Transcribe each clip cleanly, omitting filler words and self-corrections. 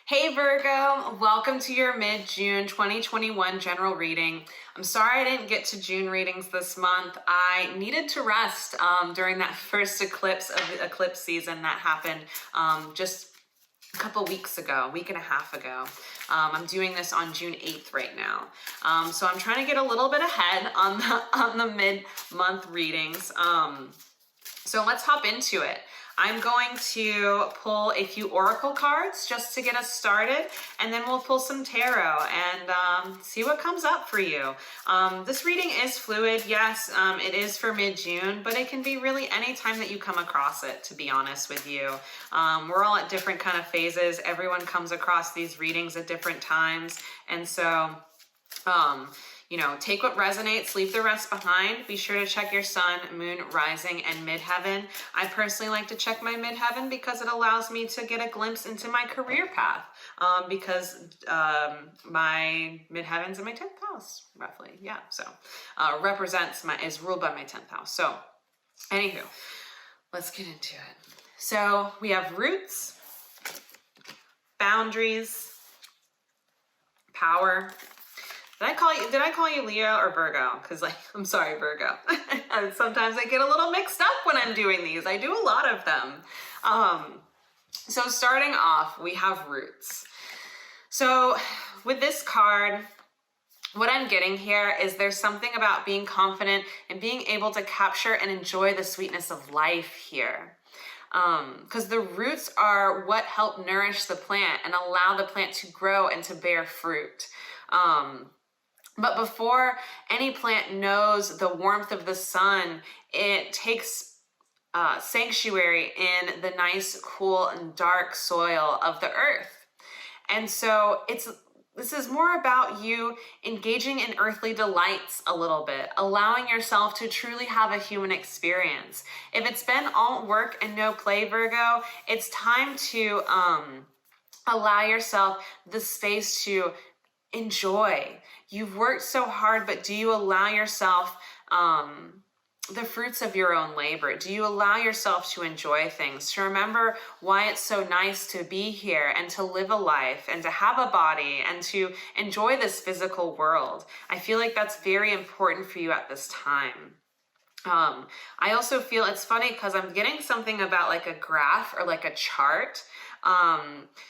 Hey Virgo, welcome to your mid-June 2021 general reading. I'm sorry I didn't get to June readings this month. I needed to rest during that first eclipse of the eclipse season that happened just a couple weeks ago, a week and a half ago. I'm doing this on June 8th right now. So I'm trying to get a little bit ahead on the mid-month readings. So let's hop into it. I'm going to pull a few oracle cards just to get us started, and then we'll pull some tarot and see what comes up for you. This reading is fluid. Yes, it is for mid-June, but it can be really any time that you come across it, to be honest with you. We're all at different kind of phases. Everyone comes across these readings at different times, and so take what resonates, leave the rest behind. Be sure to check your sun, moon, rising, and midheaven. I personally like to check my midheaven because it allows me to get a glimpse into my career path because my midheaven's in my 10th house, roughly. Yeah, so is ruled by my 10th house. So anywho, let's get into it. So we have roots, boundaries, power. Did I call you Leo or Virgo? Because I'm sorry, Virgo. Sometimes I get a little mixed up when I'm doing these. I do a lot of them. So starting off, we have roots. So with this card, what I'm getting here is there's something about being confident and being able to capture and enjoy the sweetness of life here. Because the roots are what help nourish the plant and allow the plant to grow and to bear fruit. But before any plant knows the warmth of the sun, it takes sanctuary in the nice, cool, and dark soil of the earth. And so this is more about you engaging in earthly delights a little bit, allowing yourself to truly have a human experience. If it's been all work and no play, Virgo, it's time to allow yourself the space to enjoy. You've worked so hard, but do you allow yourself the fruits of your own labor? Do you allow yourself to enjoy things, to remember why it's so nice to be here and to live a life and to have a body and to enjoy this physical world? I feel like that's very important for you at this time. I also feel it's funny because I'm getting something about like a graph or like a chart.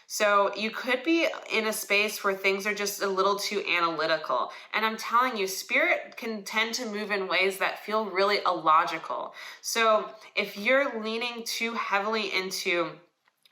So you could be in a space where things are just a little too analytical. And I'm telling you, spirit can tend to move in ways that feel really illogical. So if you're leaning too heavily into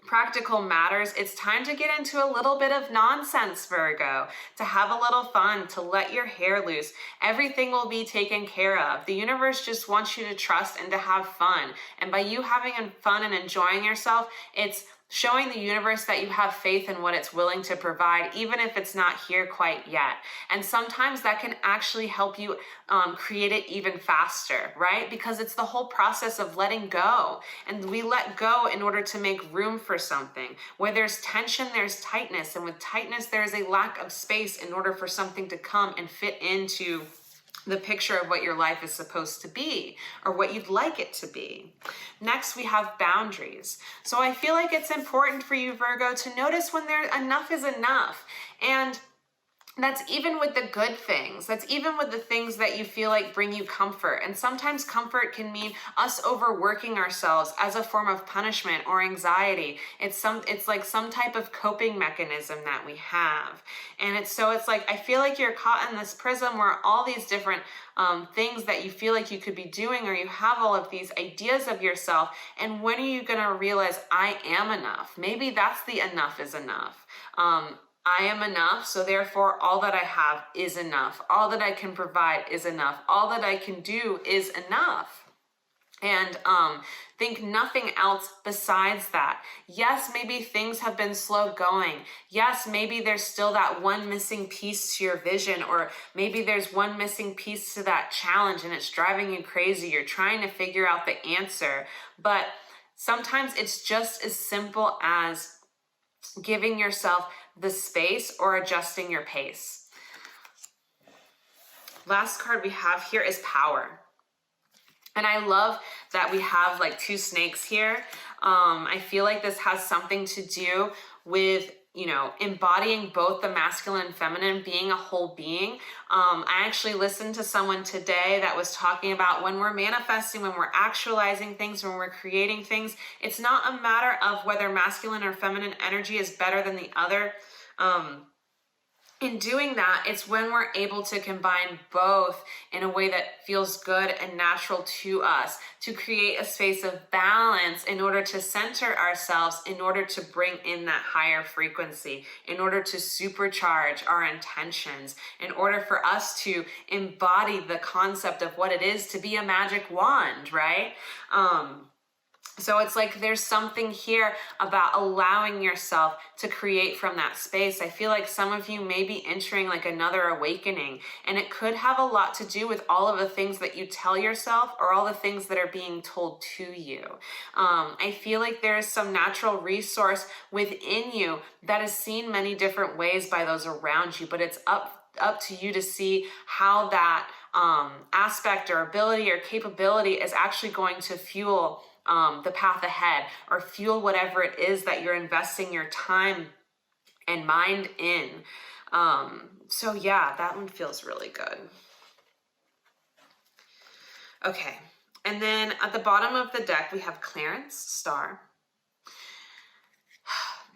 practical matters, it's time to get into a little bit of nonsense, Virgo, to have a little fun, to let your hair loose. Everything will be taken care of. The universe just wants you to trust and to have fun. And by you having fun and enjoying yourself, it's showing the universe that you have faith in what it's willing to provide, even if it's not here quite yet. And sometimes that can actually help you create it even faster, right? Because it's the whole process of letting go. And we let go in order to make room for something. Where there's tension, there's tightness. And with tightness, there is a lack of space in order for something to come and fit into the picture of what your life is supposed to be or what you'd like it to be. Next, we have boundaries. So I feel like it's important for you, Virgo, to notice when enough is enough. And that's even with the good things. That's even with the things that you feel like bring you comfort. And sometimes comfort can mean us overworking ourselves as a form of punishment or anxiety. It's like some type of coping mechanism that we have. And it's like, I feel like you're caught in this prism where all these different things that you feel like you could be doing, or you have all of these ideas of yourself. And when are you going to realize I am enough? Maybe that's the enough is enough. I am enough, so therefore all that I have is enough. All that I can provide is enough. All that I can do is enough. And think nothing else besides that. Yes, maybe things have been slow going. Yes, maybe there's still that one missing piece to your vision, or maybe there's one missing piece to that challenge and it's driving you crazy. You're trying to figure out the answer. But sometimes it's just as simple as giving yourself the space or adjusting your pace. Last card we have here is power. And I love that we have like two snakes here. I feel like this has something to do with you know, embodying both the masculine and feminine, being a whole being. I actually listened to someone today that was talking about when we're manifesting, when we're actualizing things, when we're creating things, it's not a matter of whether masculine or feminine energy is better than the other. In doing that, it's when we're able to combine both in a way that feels good and natural to us, to create a space of balance in order to center ourselves, in order to bring in that higher frequency, in order to supercharge our intentions, in order for us to embody the concept of what it is to be a magic wand, right? So it's like there's something here about allowing yourself to create from that space. I feel like some of you may be entering like another awakening, and it could have a lot to do with all of the things that you tell yourself or all the things that are being told to you. I feel like there is some natural resource within you that is seen many different ways by those around you, but it's up to you to see how that aspect or ability or capability is actually going to fuel the path ahead, or fuel whatever it is that you're investing your time and mind in. So yeah, that one feels really good. Okay, and then at the bottom of the deck, we have Clarence, Star.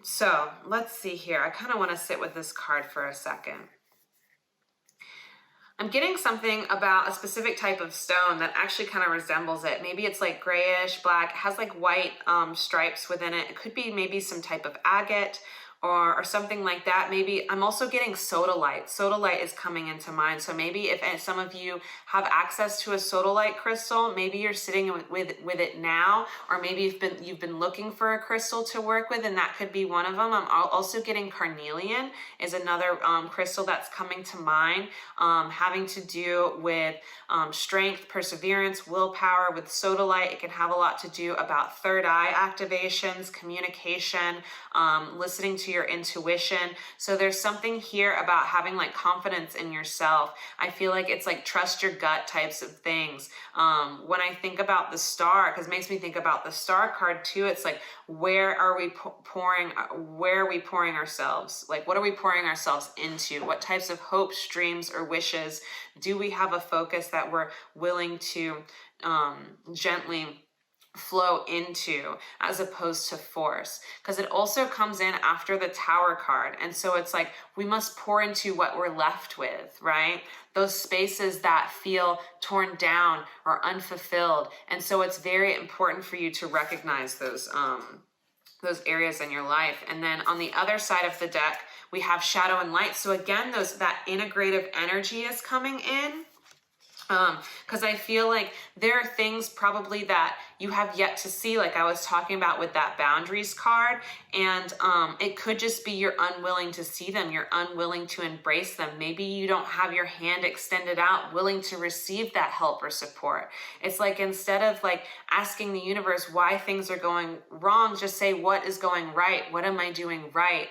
So let's see here. I kind of want to sit with this card for a second. I'm getting something about a specific type of stone that actually kind of resembles it. Maybe it's like grayish black, it has like white stripes within it. It could be maybe some type of agate or something like that. Maybe I'm also getting sodalite. Sodalite is coming into mind. So maybe if some of you have access to a sodalite crystal, maybe you're sitting with it now, or maybe you've been looking for a crystal to work with, and that could be one of them. I'm also getting carnelian is another crystal that's coming to mind, having to do with strength, perseverance, willpower. With sodalite, it can have a lot to do about third eye activations, communication, listening to your intuition. So there's something here about having like confidence in yourself. I feel like it's like trust your gut types of things. When I think about the star, because it makes me think about the star card too, it's like, where are we pouring ourselves? Like, what are we pouring ourselves into? What types of hopes, dreams, or wishes do we have a focus that we're willing to gently flow into, as opposed to force? Because it also comes in after the Tower card, and so it's like we must pour into what we're left with, right? Those spaces that feel torn down or unfulfilled. And so it's very important for you to recognize those areas in your life. And then on the other side of the deck, we have shadow and light. So again, that integrative energy is coming in. Because I feel like there are things probably that you have yet to see, like I was talking about with that boundaries card, and it could just be you're unwilling to see them, you're unwilling to embrace them. Maybe you don't have your hand extended out, willing to receive that help or support. It's like, instead of like asking the universe why things are going wrong, just say, what is going right? What am I doing right?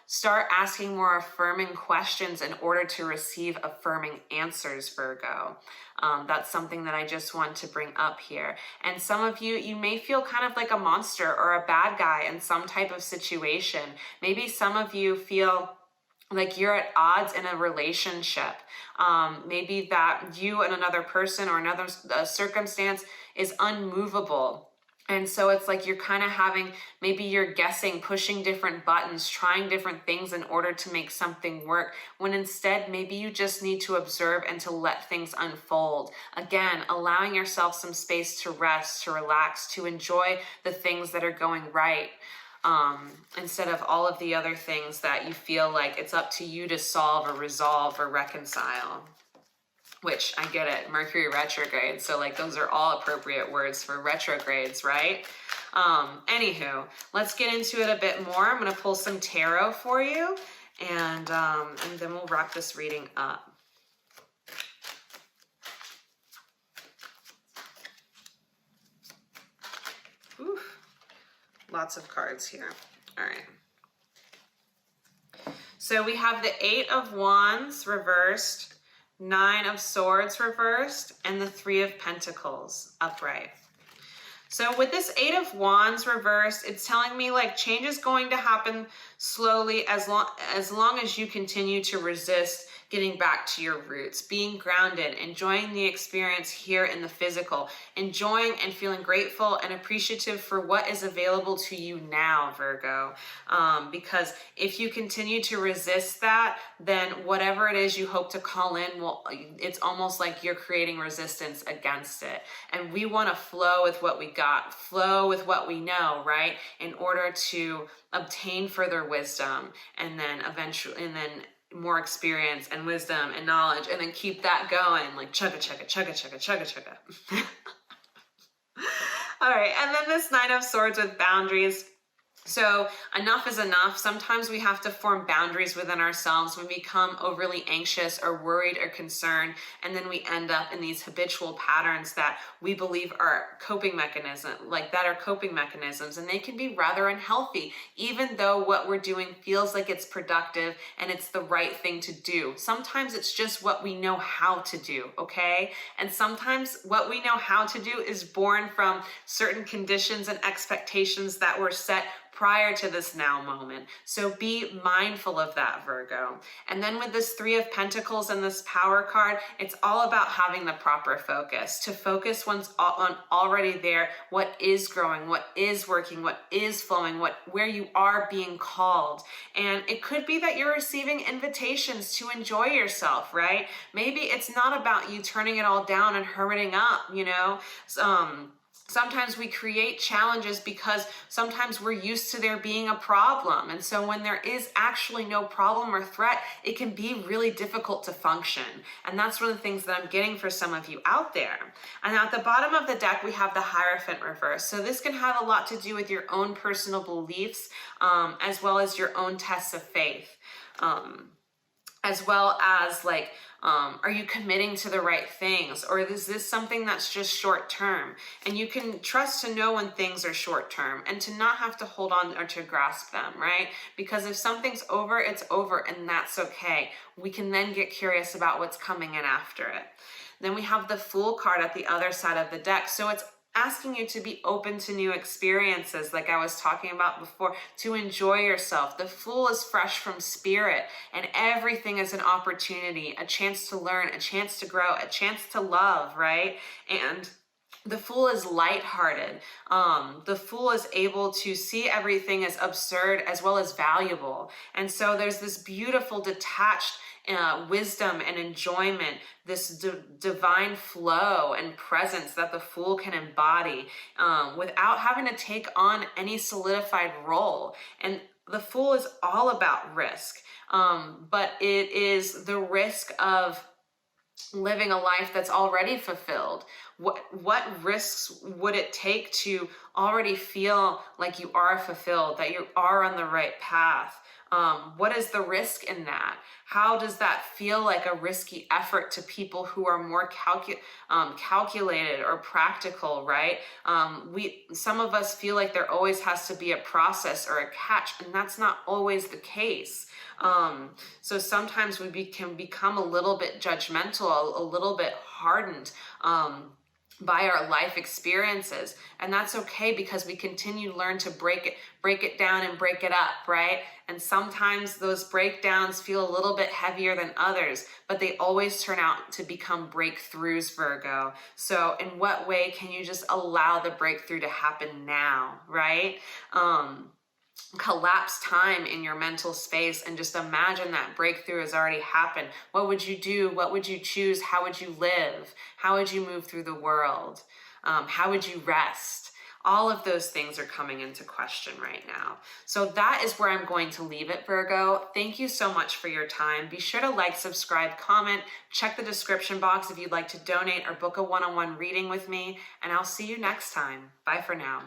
Start asking more affirming questions in order to receive affirming answers, Virgo. That's something that I just want to bring up here. And some of you may feel kind of like a monster or a bad guy in some type of situation. Maybe some of you feel like you're at odds in a relationship. Maybe that you and another person or another circumstance is unmovable. And so it's like you're kind of maybe you're guessing, pushing different buttons, trying different things in order to make something work, when instead maybe you just need to observe and to let things unfold. Again, allowing yourself some space to rest, to relax, to enjoy the things that are going right, instead of all of the other things that you feel like it's up to you to solve or resolve or reconcile. Which I get it, Mercury retrograde. So like those are all appropriate words for retrogrades, right? Anywho, let's get into it a bit more. I'm going to pull some tarot for you, and then we'll wrap this reading up. Oof, lots of cards here. All right. So we have the 8 of Wands reversed, 9 of Swords reversed, and the 3 of Pentacles upright. So with this Eight of Wands reversed, it's telling me like change is going to happen slowly as long as you continue to resist getting back to your roots, being grounded, enjoying the experience here in the physical, enjoying and feeling grateful and appreciative for what is available to you now, Virgo. Because if you continue to resist that, then whatever it is you hope to call in, it's almost like you're creating resistance against it. And we want to flow with what we got, flow with what we know, right? In order to obtain further wisdom and then eventually, and then more experience and wisdom and knowledge, and then keep that going, like chugga chugga chugga chugga chugga chugga. All right, and then this Nine of Swords with boundaries. So enough is enough. Sometimes we have to form boundaries within ourselves when we become overly anxious or worried or concerned, and then we end up in these habitual patterns that we believe are coping mechanisms, and they can be rather unhealthy, even though what we're doing feels like it's productive and it's the right thing to do. Sometimes it's just what we know how to do, okay? And sometimes what we know how to do is born from certain conditions and expectations that were set prior to this now moment. So be mindful of that, Virgo. And then with this Three of Pentacles and this Power card, it's all about having the proper focus, to focus on already there, what is growing, what is working, what is flowing, where you are being called. And it could be that you're receiving invitations to enjoy yourself, right? Maybe it's not about you turning it all down and hurrying up, you know? Sometimes we create challenges because sometimes we're used to there being a problem. And so when there is actually no problem or threat, it can be really difficult to function. And that's one of the things that I'm getting for some of you out there. And at the bottom of the deck, we have the Hierophant reverse. So this can have a lot to do with your own personal beliefs, as well as your own tests of faith. As well as like, are you committing to the right things? Or is this something that's just short term? And you can trust to know when things are short term and to not have to hold on or to grasp them, right? Because if something's over, it's over, and that's okay. We can then get curious about what's coming in after it. Then we have the Fool card at the other side of the deck. So it's asking you to be open to new experiences, like I was talking about before, to enjoy yourself. The Fool is fresh from spirit, and everything is an opportunity, a chance to learn, a chance to grow, a chance to love, right? And the Fool is lighthearted. The Fool is able to see everything as absurd as well as valuable. And so there's this beautiful detached wisdom and enjoyment, this divine flow and presence that the Fool can embody without having to take on any solidified role. And the Fool is all about risk, but it is the risk of living a life that's already fulfilled. What risks would it take to already feel like you are fulfilled, that you are on the right path? What is the risk in that? How does that feel like a risky effort to people who are more calculated or practical, right? Some of us feel like there always has to be a process or a catch, and that's not always the case. So sometimes we can become a little bit judgmental, a little bit hardened, by our life experiences. And that's okay, because we continue to learn to break it down and break it up, right? And sometimes those breakdowns feel a little bit heavier than others, but they always turn out to become breakthroughs, Virgo. So in what way can you just allow the breakthrough to happen now, right? Collapse time in your mental space and just imagine that breakthrough has already happened. What would you do? What would you choose? How would you live? How would you move through the world? How would you rest? All of those things are coming into question right now. So that is where I'm going to leave it, Virgo. Thank you so much for your time. Be sure to like, subscribe, comment, check the description box if you'd like to donate or book a one-on-one reading with me, and I'll see you next time. Bye for now.